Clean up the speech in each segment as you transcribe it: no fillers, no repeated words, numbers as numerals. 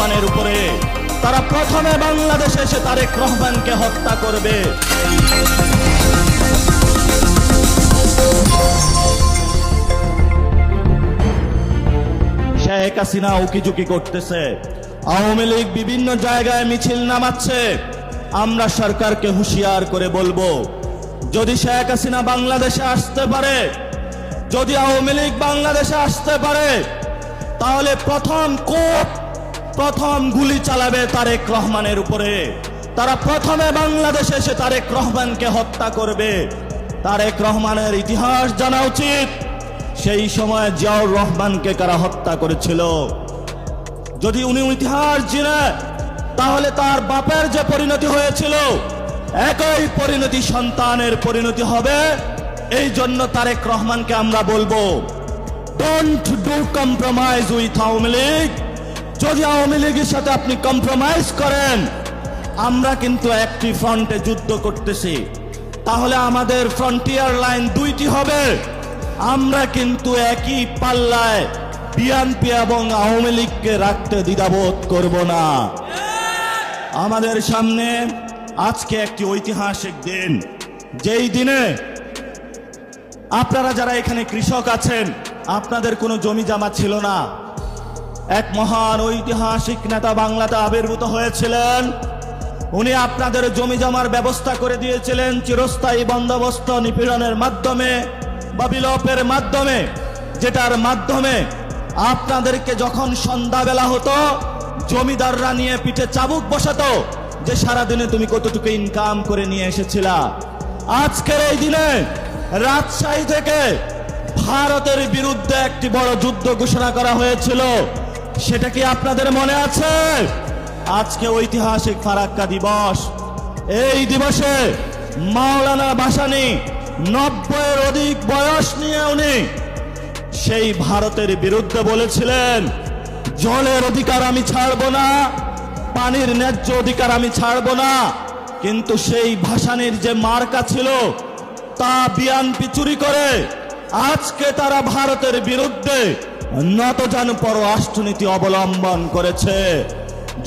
রহমানের উপরে। তারা প্রথমে বাংলাদেশে এসে তারেক রহমানকে হত্যা করবে। শেখ হাসিনা উকিঝুঁকি করতেছে, আওয়ামী লীগ বিভিন্ন জায়গায় মিছিল নামাচ্ছে। আমরা সরকারকে হুঁশিয়ার করে বলবো, যদি শেখ হাসিনা বাংলাদেশে আসতে পারে, যদি আওয়ামী লীগ বাংলাদেশে আসতে পারে, তাহলে প্রথম গুলি চালাবে তারেক রহমানের উপরে। তারা প্রথমে বাংলাদেশে এসে তারেক রহমানকে হত্যা করবে। তারেক রহমানের ইতিহাস জানা উচিত, সেই সময় জিয়াউর রহমানকে কারা হত্যা করেছিল। যদি উনি ইতিহাস জানে, তাহলে তার বাপের যে পরিণতি হয়েছিল, একই পরিণতি সন্তানের পরিণতি হবে। এই জন্য তারেক রহমানকে আমরা বলবো, don't do compromise with Awami League. যদি আওয়ামী লীগের সাথে আপনি কম্প্রোমাইজ করেন, আমরা কিন্তু একটি ফ্রন্টে যুদ্ধ করতেছি, তাহলে আমাদের ফ্রন্টিয়ার লাইন দুইটি হবে। আমরা কিন্তু একই পাল্লায় বিএনপি এবং আওয়ামী লীগকে রাখতে দ্বিধাবোধ করব না। আমাদের সামনে আজকে একটি ঐতিহাসিক দিন, যেই দিনে আপনারা যারা এখানে কৃষক আছেন, আপনাদের কোনো জমি জমা ছিল না। এক মহান ঐতিহাসিক নেতা বাংলাতে আবির্ভূত হয়েছিলেন। উনি আপনাদের জমি জমার ব্যবস্থা করে দিয়েছিলেন চিরস্থায়ী বন্দোবস্ত নিপীড়নের মাধ্যমে বা বিলোপের মাধ্যমে, যেটার মাধ্যমে আপনাদেরকে যখন সন্ধ্যাবেলা হতো, জমিদাররা নিয়ে পিঠে চাবুক বসাতো যে সারাদিনে তুমি কতটুকু ইনকাম করে নিয়ে এসেছিলা। আজকের এই দিনে রাজশাহী থেকে ভারতের বিরুদ্ধে একটি বড় যুদ্ধ ঘোষণা করা হয়েছিল, সেটা কি আপনাদের মনে আছে? আজকে ঐতিহাসিক ফারাক্কা দিবস। এই দিবসে মাওলানা ভাসানী 90-এর অধিক বয়স নিয়ে উনি সেই ভারতের বিরুদ্ধে বলেছিলেন, জলের অধিকার আমি ছাড়বো না, পানির ন্যায্য অধিকার আমি ছাড়বো না। কিন্তু সেই ভাসানীর যে মার্কা ছিল, তা বিএনপি চুরি করে আজকে তারা ভারতের বিরুদ্ধে নতজানু পররাষ্ট্রনীতি অবলম্বন করেছে।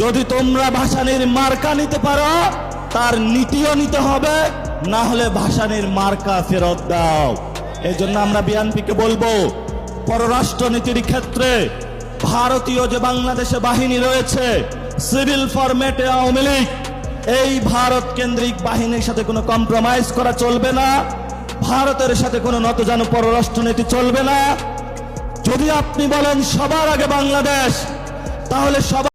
যদি তোমরা ভাসানীর মার্কা নিতে পারো, তার নীতিও নিতে হবে, না হলে ভাসানীর মার্কা ফেরত দাও। এই জন্য আমরা বিএনপিকে বলবো, পররাষ্ট্রনীতির ক্ষেত্রে ভারতীয় যে বাংলাদেশে বাহিনী রয়েছে, সিভিল ফরম্যাটে আওয়ামী লীগ, এই ভারত কেন্দ্রিক বাহিনীর সাথে কোনো কম্প্রোমাইজ করা চলবে না। ভারতের সাথে কোনো নতজানু পররাষ্ট্রনীতি চলবে না। যদি আপনি বলেন সবার আগে বাংলাদেশ, তাহলে সবার